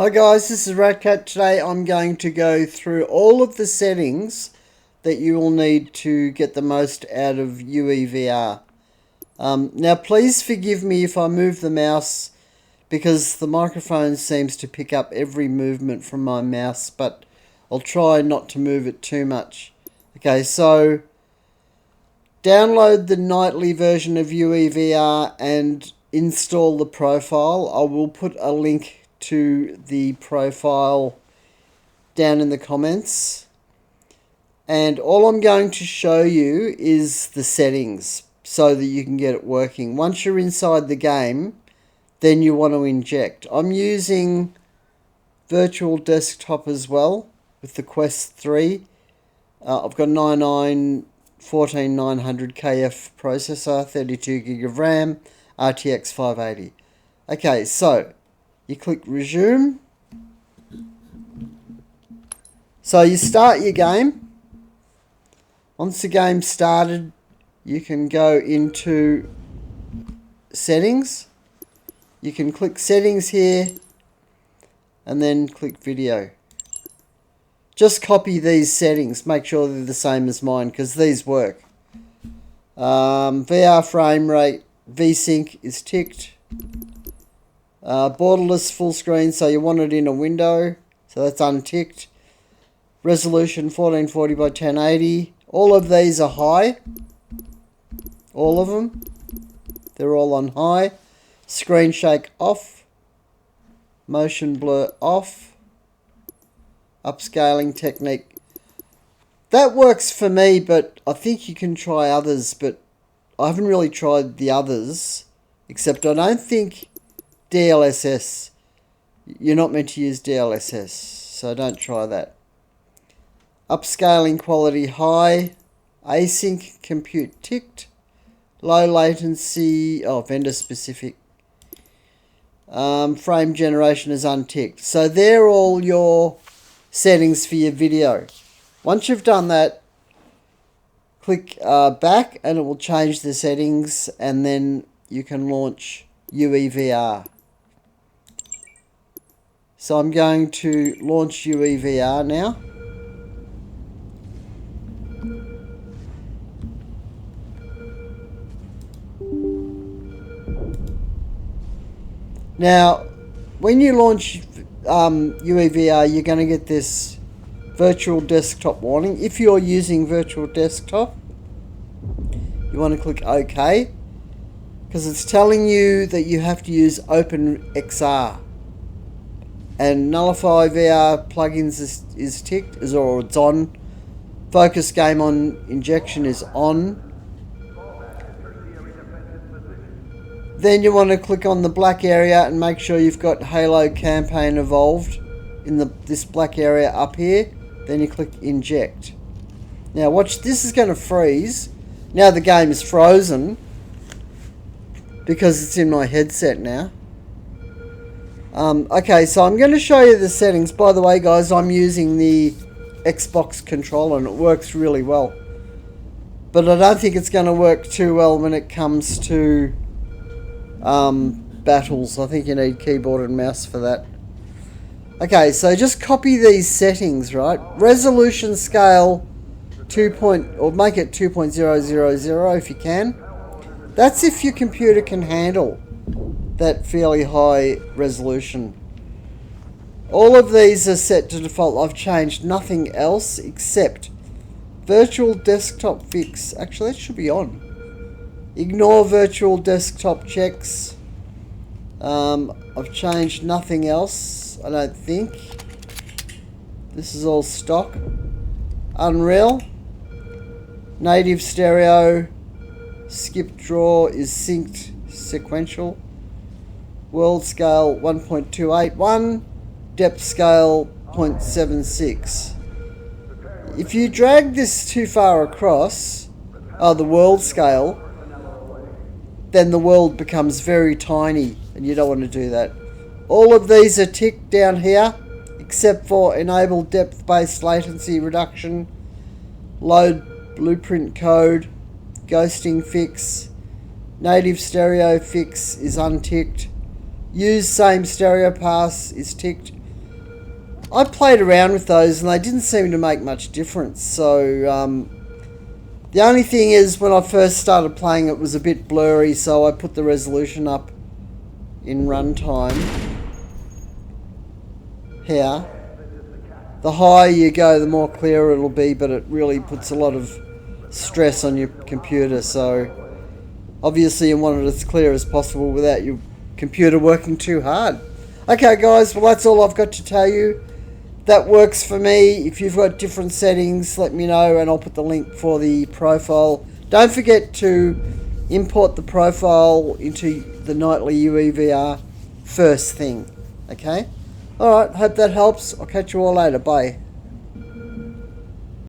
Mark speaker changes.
Speaker 1: Hi guys, this is Ratcat. Today I'm going to go through all of the settings that you will need to get the most out of UEVR. Now please forgive me if I move the mouse because the microphone seems to pick up every movement from my mouse, but I'll try not to move it too much. Okay, so download the nightly version of UEVR and install the profile. I will put a link to the profile down in the comments, and all I'm going to show you is the settings so that you can get it working. Once you're inside the game, then you want to inject. I'm using virtual desktop as well with the Quest 3. I've got 14900 KF processor, 32 gig of RAM, RTX 580. Okay, so you click resume. So you start your game. Once the game's started, you can go into settings. You can click settings here and then click video. Just copy these settings. Make sure they're the same as mine because these work. VR frame rate, VSync is ticked. Borderless full screen, so you want it in a window, so that's unticked. Resolution 1440 by 1080. All of these are high. All of them. They're all on high. Screen shake off. Motion blur off. Upscaling technique. That works for me, but I think you can try others, but I haven't really tried the others, except I don't think DLSS, you're not meant to use DLSS, so don't try that. Upscaling quality high, async compute ticked, low latency, vendor specific, frame generation is unticked. So they're all your settings for your video. Once you've done that, click back and it will change the settings, and then you can launch UEVR. So I'm going to launch UEVR now. Now, when you launch UEVR, you're going to get this virtual desktop warning. If you're using virtual desktop, you want to click OK, because it's telling you that you have to use OpenXR. And Nullify VR plugins is ticked, or it's on. Focus game on injection is on. Then you want to click on the black area and make sure you've got Halo campaign evolved in this black area up here. Then you click inject. Now watch, this is going to freeze. Now the game is frozen because it's in my headset now. Okay, so I'm going to show you the settings. By the way, guys, I'm using the Xbox controller and it works really well. But I don't think it's going to work too well when it comes to battles. I think you need keyboard and mouse for that. Okay, so just copy these settings, right? Resolution scale or make it 2.000 if you can. That's if your computer can handle that fairly high resolution. All of these are set to default. I've changed nothing else except virtual desktop fix. Actually, that should be on. Ignore virtual desktop checks. I've changed nothing else, I don't think. This is all stock. Unreal. Native stereo. Skip draw is synced sequential. World scale 1.281, depth scale 0.76. If you drag this too far across, the world scale, then the world becomes very tiny and you don't want to do that. All of these are ticked down here except for enable depth-based latency reduction, load blueprint code, ghosting fix, native stereo fix is unticked. Use same stereo pass is ticked. I played around with those and they didn't seem to make much difference. So the only thing is, when I first started playing, it was a bit blurry, so I put the resolution up in runtime. Here. The higher you go, the more clear it'll be, but it really puts a lot of stress on your computer, so obviously you want it as clear as possible without your computer working too hard. Okay guys, well that's all I've got to tell you. That works for me. If you've got different settings, let me know and I'll put the link for the profile. Don't forget to import the profile into the nightly UEVR first thing. Okay? Alright, hope that helps. I'll catch you all later. Bye.